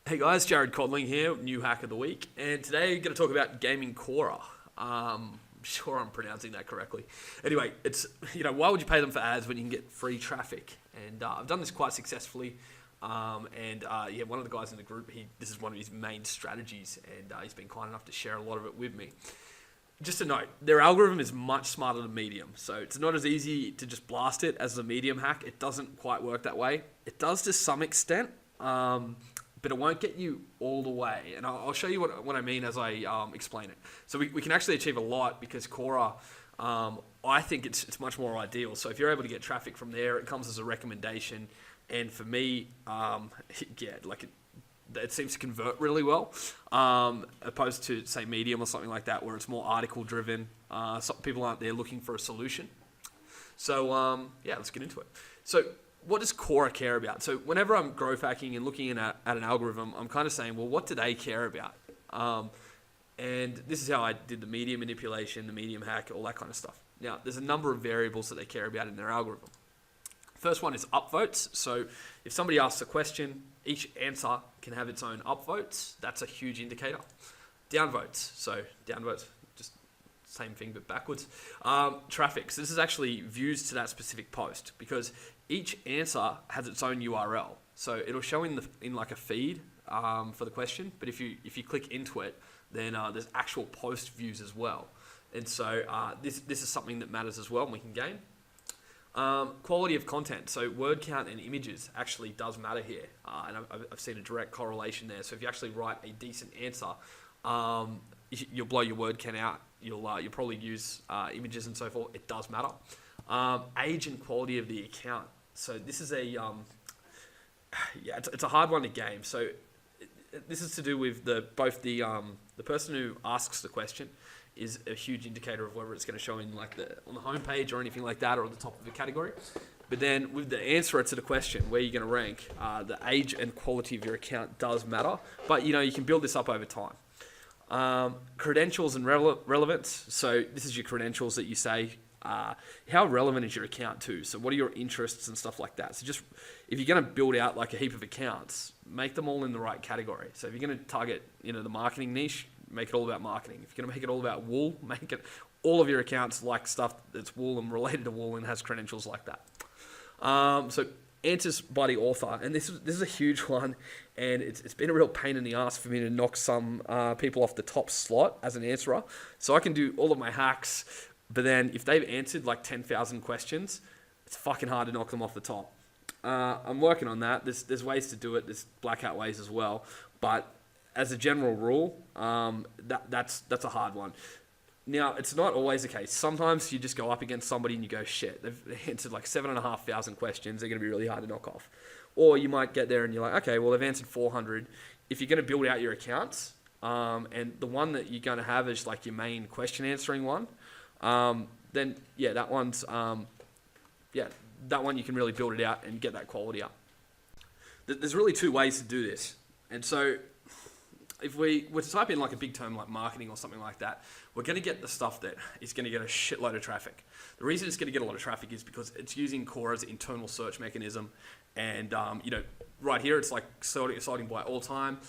Hey guys, Jared Codling here, new hack of the week, and today I'm going to talk about gaming Quora. I'm sure I'm pronouncing that correctly. Anyway, it's why would you pay them for ads when you can get free traffic? And I've done this quite successfully. One of the guys in the group, this is one of his main strategies, and he's been kind enough to share a lot of it with me. Just a note, their algorithm is much smarter than Medium, so it's not as easy to just blast it as the Medium hack. It doesn't quite work that way. It does to some extent, but it won't get you all the way. And I'll show you what I mean as I explain it. So we can actually achieve a lot because Quora, I think it's much more ideal. So if you're able to get traffic from there, it comes as a recommendation. And for me, it seems to convert really well, opposed to, say, Medium or something like that, where it's more article-driven. Some people aren't there looking for a solution. So, let's get into it. So, what does Quora care about? So, whenever I'm growth hacking and looking at an algorithm, I'm kind of saying, well, what do they care about? And this is how I did the Medium manipulation, the Medium hack, all that kind of stuff. Now, there's a number of variables that they care about in their algorithm. First one is upvotes. So if somebody asks a question, each answer can have its own upvotes. That's a huge indicator. Downvotes. So downvotes, just same thing but backwards. Traffic. So this is actually views to that specific post because each answer has its own URL. So it'll show in like a feed for the question, but if you click into it, then there's actual post views as well. And so this is something that matters as well, and we can gain. Quality of content, so word count and images actually does matter here, and I've seen a direct correlation there. So if you actually write a decent answer, you'll blow your word count out. You'll probably use images and so forth. It does matter. Age and quality of the account. So this is it's a hard one to game. So this is to do with both the person who asks the question is a huge indicator of whether it's going to show in on the homepage or anything like that, or at the top of the category. But then with the answer to the question, where you're going to rank, the age and quality of your account does matter. But you can build this up over time. Credentials and relevance. So this is your credentials that you say. How relevant is your account too? So what are your interests and stuff like that? So just if you're going to build out like a heap of accounts, make them all in the right category. So if you're going to target the marketing niche, make it all about marketing. If you're going to make it all about wool, make it all of your accounts like stuff that's wool and related to wool and has credentials like that. So answers by the author, and this is a huge one, and it's been a real pain in the ass for me to knock some people off the top slot as an answerer. So I can do all of my hacks, but then if they've answered like 10,000 questions, it's fucking hard to knock them off the top. I'm working on that. There's ways to do it. There's black hat ways as well, but as a general rule, that's a hard one. Now, it's not always the case. Sometimes you just go up against somebody and you go, shit, they've answered like 7,500 questions. They're going to be really hard to knock off. Or you might get there and you're like, okay, well, they've answered 400. If you're going to build out your accounts, and the one that you're going to have is like your main question answering one, then that one's, that one you can really build it out and get that quality up. There's really two ways to do this. And so if we were to type in like a big term like marketing or something like that, we're going to get the stuff that is going to get a shitload of traffic. The reason it's going to get a lot of traffic is because it's using Quora's internal search mechanism. And, right here, it's like sorting by all time.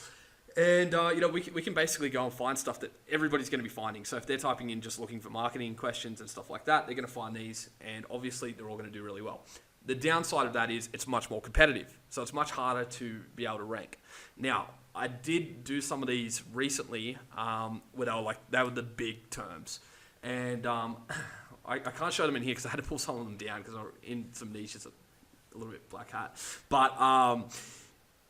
And, we can basically go and find stuff that everybody's going to be finding. So if they're typing in just looking for marketing questions and stuff like that, they're going to find these. And obviously, they're all going to do really well. The downside of that is it's much more competitive. So it's much harder to be able to rank. Now, I did do some of these recently where they were the big terms. And I can't show them in here because I had to pull some of them down because they were in some niches, a little bit black hat. But I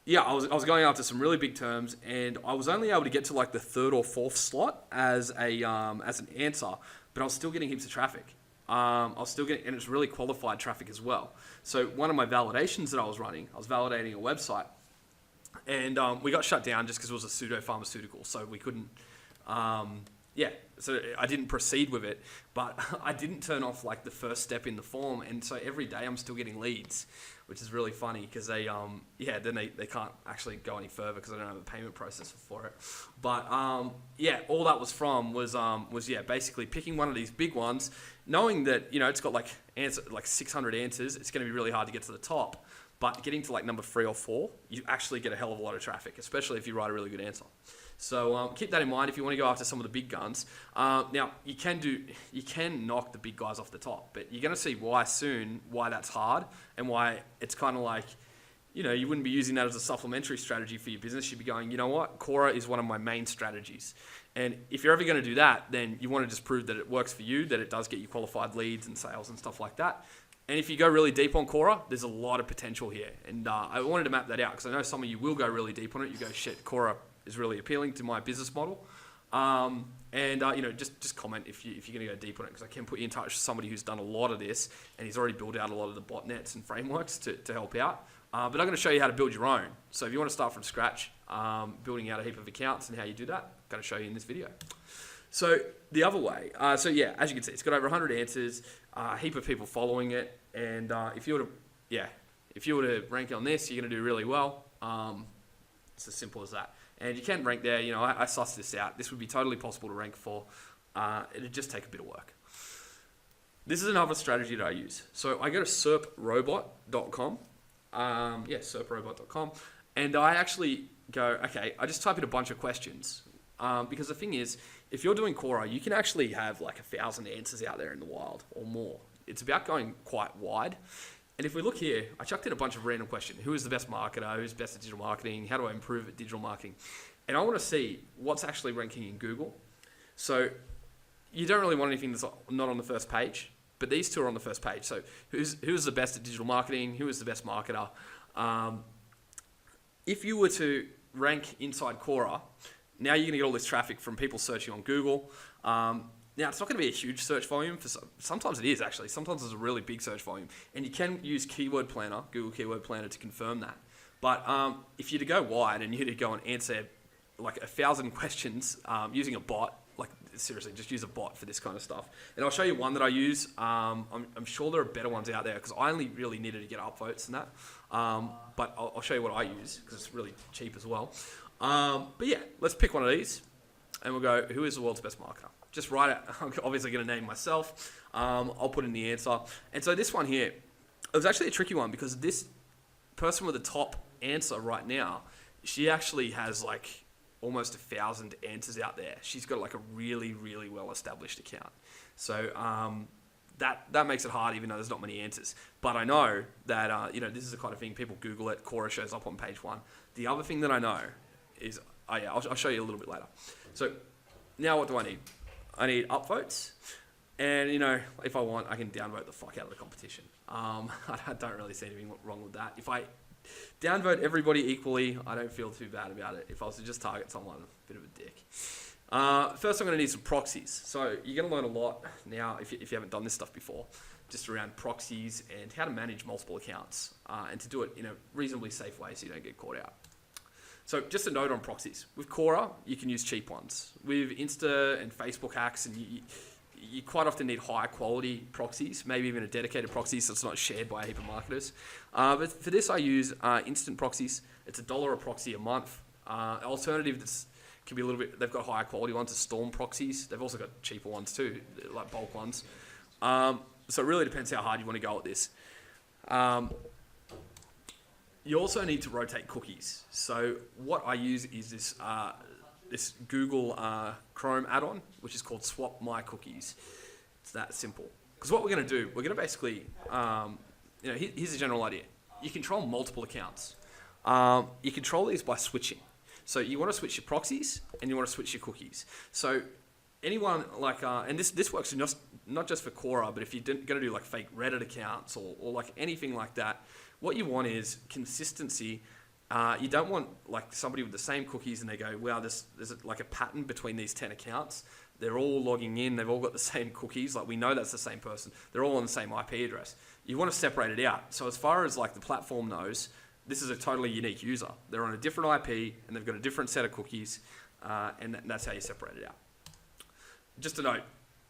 was going after some really big terms, and I was only able to get to like the third or fourth slot as an answer, but I was still getting heaps of traffic. And it's really qualified traffic as well. So one of my validations that I was running, I was validating a website, and we got shut down just because it was a pseudo-pharmaceutical, so we couldn't, so I didn't proceed with it, but I didn't turn off like the first step in the form, and so every day I'm still getting leads, which is really funny because they can't actually go any further because I don't have a payment processor for it. But all that was from was basically picking one of these big ones, knowing that it's got like 600 answers, it's going to be really hard to get to the top. But getting to like number 3 or 4, you actually get a hell of a lot of traffic, especially if you write a really good answer. So keep that in mind if you want to go after some of the big guns. Now you can knock the big guys off the top, but you're going to see why that's hard and why it's kind of like, you know, you wouldn't be using that as a supplementary strategy for your business. You'd be going, you know what, Quora is one of my main strategies. And if you're ever going to do that, then you want to just prove that it works for you, that it does get you qualified leads and sales and stuff like that. And if you go really deep on Quora, there's a lot of potential here. And I wanted to map that out because I know some of you will go really deep on it. You go, shit, Quora is really appealing to my business model. You know, just comment if you're going to go deep on it, because I can put you in touch with somebody who's done a lot of this and he's already built out a lot of the botnets and frameworks to help out. But I'm going to show you how to build your own. So if you want to start from scratch, building out a heap of accounts and how you do that, I'm going to show you in this video. So the other way, as you can see, it's got over 100 answers, a heap of people following it, and if you were to rank on this, you're going to do really well. It's as simple as that. And you can rank there. You know, I sussed this out. This would be totally possible to rank for. It'd just take a bit of work. This is another strategy that I use. So I go to serprobot.com. serprobot.com, and I actually go, okay, I just type in a bunch of questions, because the thing is, if you're doing Quora, you can actually have like 1,000 answers out there in the wild or more. It's about going quite wide. And if we look here, I chucked in a bunch of random questions. Who is the best marketer? Who's best at digital marketing? How do I improve at digital marketing? And I want to see what's actually ranking in Google. So you don't really want anything that's not on the first page, but these two are on the first page. So who's the best at digital marketing? Who is the best marketer? If you were to rank inside Quora, now you're going to get all this traffic from people searching on Google. Now, it's not going to be a huge search volume. Sometimes it is, actually. Sometimes it's a really big search volume. And you can use Keyword Planner, Google Keyword Planner, to confirm that. But if you're to go wide and you're to go and answer like 1,000 questions using a bot, like seriously, just use a bot for this kind of stuff. And I'll show you one that I use. I'm sure there are better ones out there because I only really needed to get upvotes and that. But I'll show you what I use because it's really cheap as well. But yeah, let's pick one of these and we'll go, who is the world's best marketer? Just write it. I'm obviously going to name myself. I'll put in the answer. And so this one here, it was actually a tricky one because this person with the top answer right now, she actually has like almost 1,000 answers out there. She's got like a really, really well-established account. So that makes it hard, even though there's not many answers. But I know that this is the kind of thing people Google it. Quora shows up on page 1. The other thing that I know is, I'll show you a little bit later. So now what do I need? I need upvotes, and if I want, I can downvote the fuck out of the competition. I don't really see anything wrong with that. If I downvote everybody equally, I don't feel too bad about it. If I was to just target someone, a bit of a dick. First, I'm going to need some proxies. So you're going to learn a lot now if you haven't done this stuff before, just around proxies and how to manage multiple accounts and to do it in a reasonably safe way so you don't get caught out. So just a note on proxies. With Quora, you can use cheap ones. With Insta and Facebook hacks, and you quite often need higher quality proxies, maybe even a dedicated proxy so it's not shared by a heap of marketers. But for this, I use instant proxies. It's $1 a proxy a month. Alternative that's can be a little bit, they've got higher quality ones, are Storm proxies. They've also got cheaper ones too, like bulk ones. So it really depends how hard you want to go at this. You also need to rotate cookies. So what I use is this Google Chrome add-on, which is called Swap My Cookies. It's that simple. Because what we're going to do, we're going to basically, here's the general idea. You control multiple accounts. You control these by switching. So you want to switch your proxies and you want to switch your cookies. So anyone like, and this works not just for Quora, but if you're going to do like fake Reddit accounts or like anything like that, what you want is consistency. You don't want like somebody with the same cookies and they go, wow, there's like a pattern between these 10 accounts. They're all logging in. They've all got the same cookies. Like we know that's the same person. They're all on the same IP address. You want to separate it out. So as far as like the platform knows, this is a totally unique user. They're on a different IP and they've got a different set of cookies. And that's how you separate it out. Just a note,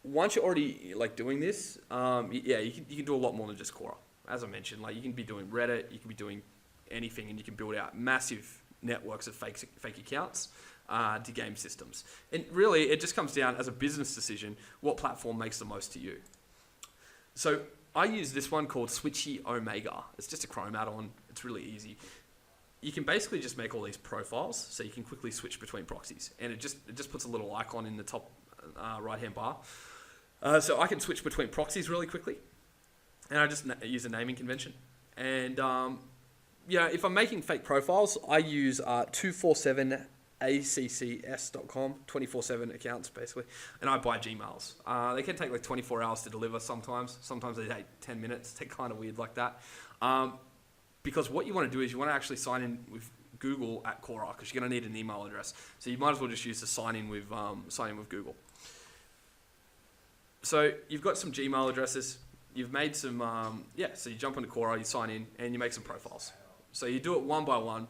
once you're already like doing this, you can do a lot more than just Quora. As I mentioned, like you can be doing Reddit, you can be doing anything, and you can build out massive networks of fake accounts to game systems. And really, it just comes down as a business decision, what platform makes the most to you. So I use this one called Switchy Omega. It's just a Chrome add-on. It's really easy. You can basically just make all these profiles, so you can quickly switch between proxies, and it just puts a little icon in the top right-hand bar. So I can switch between proxies really quickly, and I just use a naming convention. And if I'm making fake profiles, I use 247accs.com, 24/7 accounts basically, and I buy Gmails. They can take like 24 hours to deliver sometimes. Sometimes they take 10 minutes. They're kind of weird like that. Because what you want to do is you want to actually sign in with Google at Quora, because you're going to need an email address. So you might as well just use the sign in with Google. So you've got some Gmail addresses. You've made some, so you jump onto Quora, you sign in, and you make some profiles. So you do it one by one,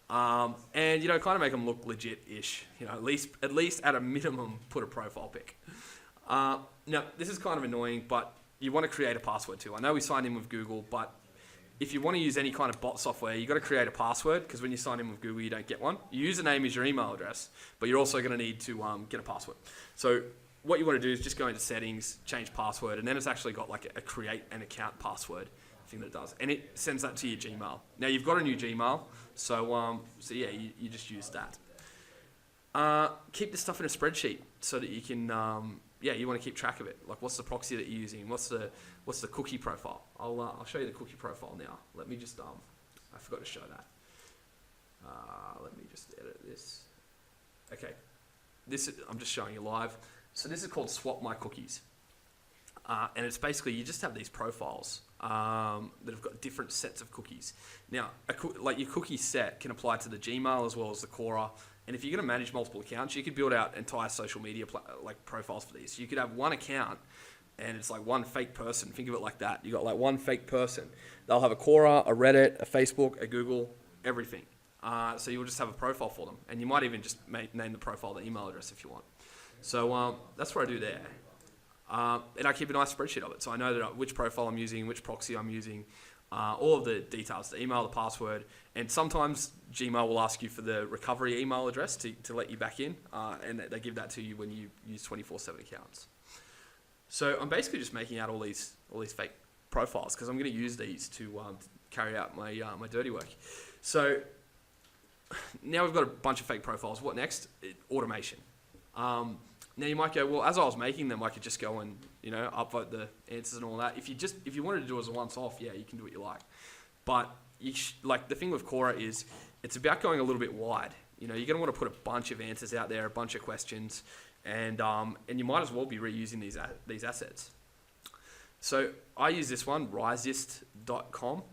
and kind of make them look legit-ish. At least at a minimum, put a profile pic. Now this is kind of annoying, but you want to create a password too. I know we signed in with Google, but if you want to use any kind of bot software, you've got to create a password, because when you sign in with Google, you don't get one. Your username is your email address, but you're also going to need to get a password. So what you want to do is just go into settings, change password, and then it's actually got like a create an account password thing that it does. And it sends that to your Gmail. Now you've got a new Gmail, so you just use that. Keep this stuff in a spreadsheet so that you can, you want to keep track of it. Like, what's the proxy that you're using? What's the cookie profile? I'll show you the cookie profile now. Let me just, I forgot to show that. Let me just edit this. Okay. I'm just showing you live. So this is called Swap My Cookies. And it's basically, you just have these profiles that have got different sets of cookies. Now, your cookie set can apply to the Gmail as well as the Quora. And if you're going to manage multiple accounts, you could build out entire social media profiles for these. So you could have one account, and it's like one fake person. Think of it like that. You got like one fake person. They'll have a Quora, a Reddit, a Facebook, a Google, everything. So you'll just have a profile for them, and you might even just name the profile the email address if you want. So that's what I do there. And I keep a nice spreadsheet of it, so I know which profile I'm using, which proxy I'm using, all of the details, the email, the password, and sometimes Gmail will ask you for the recovery email address to let you back in, and they give that to you when you use 24/7 accounts. So I'm basically just making out all these fake profiles, because I'm going to use these to carry out my dirty work. So now we've got a bunch of fake profiles. What next? Automation. Now you might go, well, as I was making them, I could just go and upvote the answers and all that. If you wanted to do it as a once-off, you can do what you like. But the thing with Quora is it's about going a little bit wide. You're going to want to put a bunch of answers out there, a bunch of questions, and you might as well be reusing these assets. So I use this one, risist.com,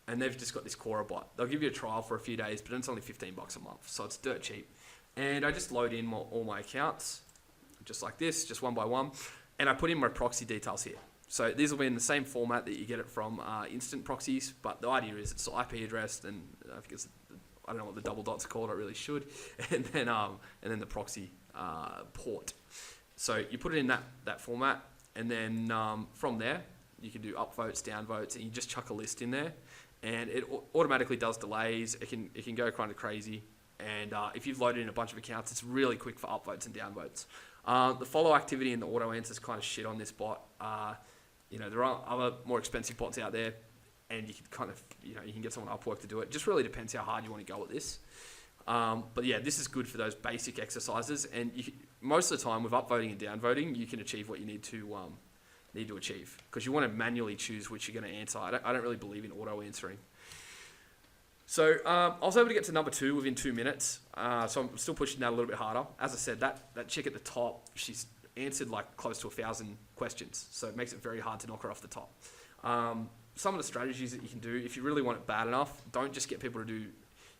and they've just got this Quora bot. They'll give you a trial for a few days, but it's only $15 a month, so it's dirt cheap. And I just load in all my accounts, just like this, just one by one, and I put in my proxy details here. So these will be in the same format that you get it from instant proxies, but the idea is it's the IP address, and I don't know what the double dots are called, I really should, and then the proxy port. So you put it in that format, and then from there you can do upvotes, downvotes, and you just chuck a list in there, and it automatically does delays. It can go kind of crazy, and if you've loaded in a bunch of accounts, it's really quick for upvotes and downvotes. The follow activity and the auto answers kind of shit on this bot. There are other more expensive bots out there, and you can kind of, you can get someone Upwork to do it. Just really depends how hard you want to go at this. But yeah, this is good for those basic exercises, and most of the time with upvoting and downvoting, you can achieve what you need to achieve, because you want to manually choose which you're going to answer. I don't really believe in auto answering. So I was able to get to number 2 within 2 minutes. So I'm still pushing that a little bit harder. As I said, that chick at the top, she's answered like close to 1,000 questions. So it makes it very hard to knock her off the top. Some of the strategies that you can do, if you really want it bad enough, don't just get people to do,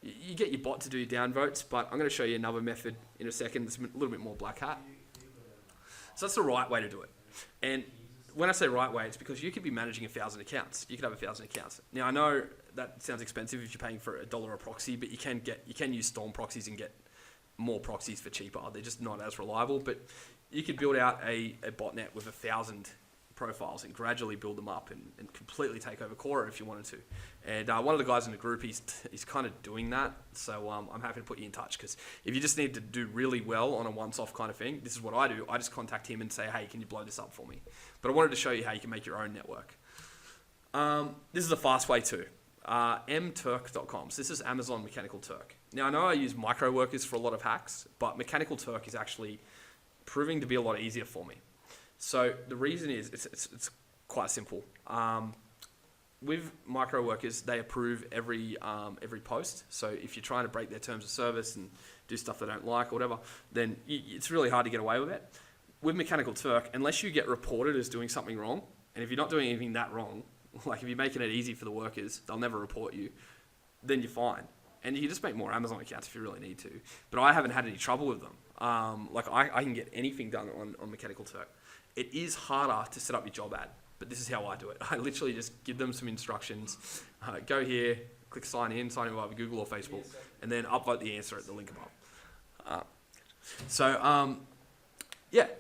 you get your bot to do downvotes, but I'm going to show you another method in a second that's a little bit more black hat. So that's the right way to do it. And when I say right way, it's because you could be managing 1,000 accounts. You could have 1,000 accounts. Now I know that sounds expensive if you're paying for $1 a proxy, but you can use Storm proxies and get more proxies for cheaper. They're just not as reliable, but you could build out a botnet with 1,000 profiles and gradually build them up and completely take over Quora if you wanted to. And one of the guys in the group, he's kind of doing that. So I'm happy to put you in touch, because if you just need to do really well on a once-off kind of thing, this is what I do. I just contact him and say, hey, can you blow this up for me? But I wanted to show you how you can make your own network. This is a fast way too. mturk.com. So this is Amazon Mechanical Turk. Now, I know I use micro workers for a lot of hacks, but Mechanical Turk is actually proving to be a lot easier for me. So the reason is it's quite simple. With micro workers, they approve every post. So if you're trying to break their terms of service and do stuff they don't like or whatever, then it's really hard to get away with it. With Mechanical Turk, unless you get reported as doing something wrong, and if you're not doing anything that wrong, like if you're making it easy for the workers, they'll never report you, then you're fine. And you can just make more Amazon accounts if you really need to. But I haven't had any trouble with them. I can get anything done on Mechanical Turk. It is harder to set up your job ad, but this is how I do it. I literally just give them some instructions. Go here, click sign in via Google or Facebook, and then upvote the answer at the link above.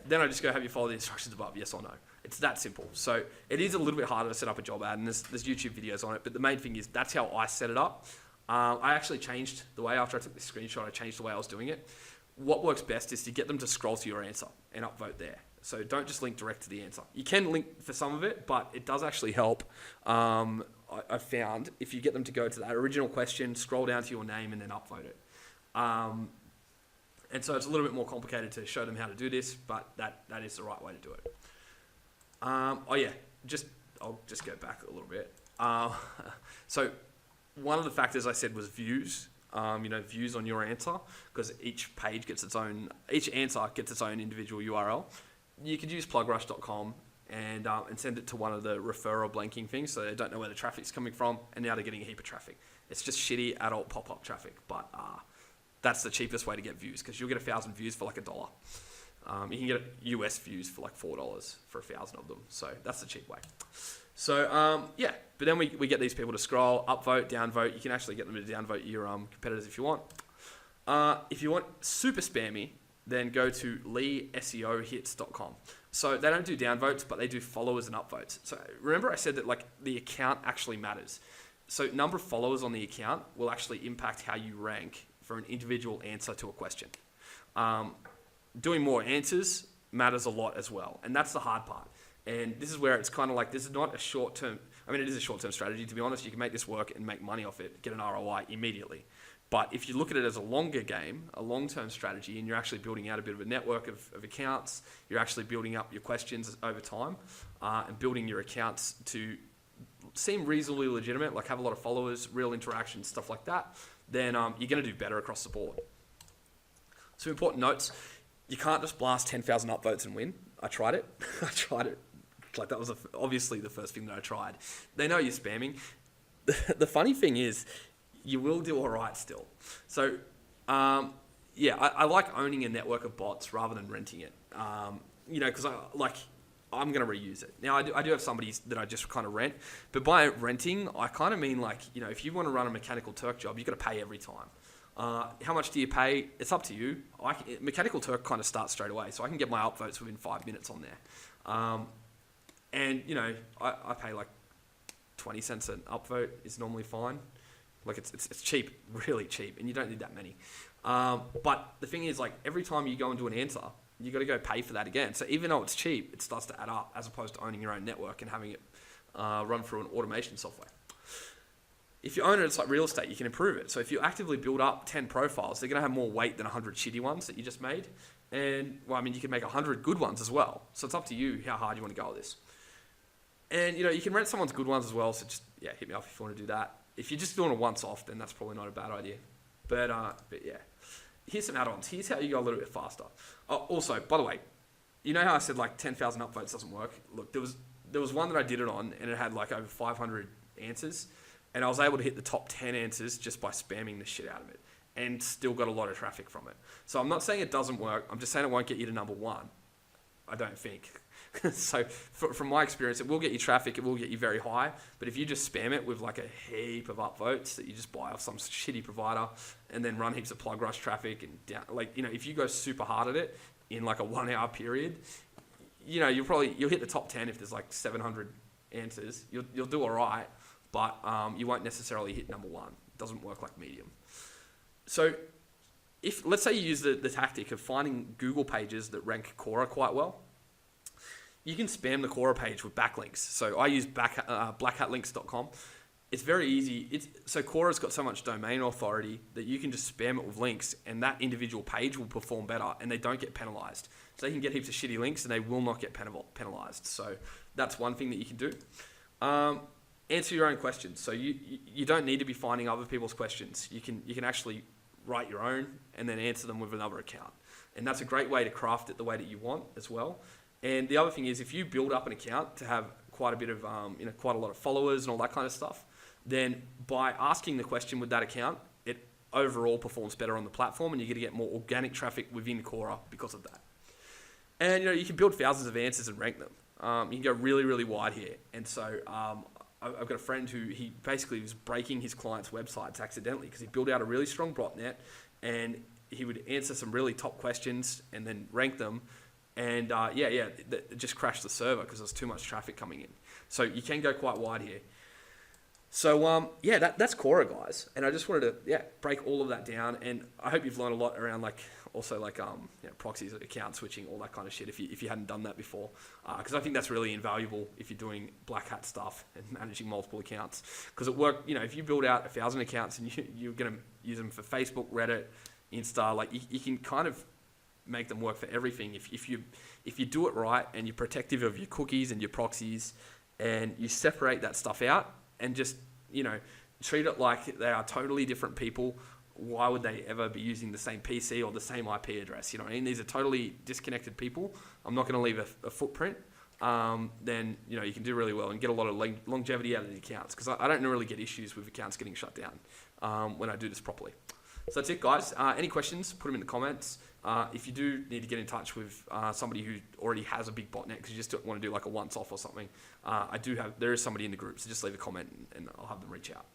Then I just go, have you follow the instructions above, yes or no. It's that simple. So it is a little bit harder to set up a job ad, and there's YouTube videos on it, but the main thing is that's how I set it up. I actually changed the way, after I took this screenshot, I changed the way I was doing it. What works best is to get them to scroll to your answer and upvote there. So don't just link direct to the answer. You can link for some of it, but it does actually help. I found if you get them to go to that original question, scroll down to your name and then upvote it. And so it's a little bit more complicated to show them how to do this, but that is the right way to do it. I'll just go back a little bit. So one of the factors I said was views. Views on your answer, because each answer gets its own individual URL. You could use plugrush.com and send it to one of the referral blanking things, so they don't know where the traffic's coming from, and now they're getting a heap of traffic. It's just shitty adult pop-up traffic, but that's the cheapest way to get views, because you'll get 1,000 views for like $1. You can get US views for like $4 for 1,000 of them, so that's the cheap way. So but then we get these people to scroll, upvote, downvote. You can actually get them to downvote your competitors if you want. If you want super spammy, then go to leeseohits.com. So they don't do downvotes, but they do followers and upvotes. So remember I said that like the account actually matters. So number of followers on the account will actually impact how you rank for an individual answer to a question. Doing more answers matters a lot as well, and that's the hard part. And this is where it's kind of like, this is not a short-term, it is a short-term strategy. To be honest, you can make this work and make money off it, get an ROI immediately. But if you look at it as a longer game, a long-term strategy, and you're actually building out a bit of a network of accounts, you're actually building up your questions over time, and building your accounts to seem reasonably legitimate, like have a lot of followers, real interactions, stuff like that, then you're going to do better across the board. Some important notes. You can't just blast 10,000 upvotes and win. I tried it. Like that was obviously the first thing that I tried. They know you're spamming. The funny thing is, you will do all right still. So, I like owning a network of bots rather than renting it. Because I'm going to reuse it. Now, I do have somebody that I just kind of rent, but by renting, I kind of mean if you want to run a Mechanical Turk job, you've got to pay every time. How much do you pay? It's up to you. Mechanical Turk kind of starts straight away, so I can get my upvotes within 5 minutes on there. I pay like 20 cents an upvote is normally fine. Like it's cheap, really cheap, and you don't need that many. But the thing is, like every time you go and do an answer, you got to go pay for that again. So even though it's cheap, it starts to add up as opposed to owning your own network and having it run through an automation software. If you own it, it's like real estate, you can improve it. So if you actively build up 10 profiles, they're going to have more weight than 100 shitty ones that you just made. And you can make 100 good ones as well. So it's up to you how hard you want to go with this. And you can rent someone's good ones as well. So just hit me up if you want to do that. If you're just doing it once off, then that's probably not a bad idea. But here's some add-ons. Here's how you go a little bit faster. Also, by the way, you know how I said like 10,000 upvotes doesn't work? Look, there was one that I did it on, and it had like over 500 answers, and I was able to hit the top 10 answers just by spamming the shit out of it, and still got a lot of traffic from it. So I'm not saying it doesn't work. I'm just saying it won't get you to number one. I don't think. So from my experience, it will get you traffic, it will get you very high, but if you just spam it with like a heap of upvotes that you just buy off some shitty provider and then run heaps of plug rush traffic and down, if you go super hard at it in like a 1 hour period, you'll hit the top 10 if there's like 700 answers. You'll do all right, but you won't necessarily hit number one. It doesn't work like medium. So let's say you use the tactic of finding Google pages that rank Quora quite well, you can spam the Quora page with backlinks. So I use blackhatlinks.com, it's very easy. So Quora's got so much domain authority that you can just spam it with links, and that individual page will perform better, and they don't get penalized. So they can get heaps of shitty links, and they will not get penalized. So that's one thing that you can do. Answer your own questions. So you don't need to be finding other people's questions. You can actually write your own and then answer them with another account. And that's a great way to craft it the way that you want as well. And the other thing is, if you build up an account to have quite a bit of, quite a lot of followers and all that kind of stuff, then by asking the question with that account, it overall performs better on the platform, and you're going to get more organic traffic within Quora because of that. And you can build thousands of answers and rank them. You can go really, really wide here. And so I've got a friend who he basically was breaking his clients' websites accidentally because he built out a really strong botnet, and he would answer some really top questions and then rank them. And it just crashed the server because there's too much traffic coming in. So you can go quite wide here. So that's Quora, guys. And I just wanted to break all of that down. And I hope you've learned a lot around proxies, account switching, all that kind of shit. If you hadn't done that before, because I think that's really invaluable if you're doing black hat stuff and managing multiple accounts. Because it worked. If you build out 1,000 accounts and you're going to use them for Facebook, Reddit, Insta, like you can kind of make them work for everything if you do it right, and you're protective of your cookies and your proxies, and you separate that stuff out and just treat it like they are totally different people. Why would they ever be using the same PC or the same IP address? You know what I mean? These are totally disconnected people. I'm not going to leave a footprint. Then you can do really well and get a lot of longevity out of the accounts, because I don't really get issues with accounts getting shut down when I do this properly. So that's it, guys. Any questions, put them in the comments. If you do need to get in touch with somebody who already has a big botnet because you just want to do like a once-off or something, there is somebody in the group, so just leave a comment and I'll have them reach out.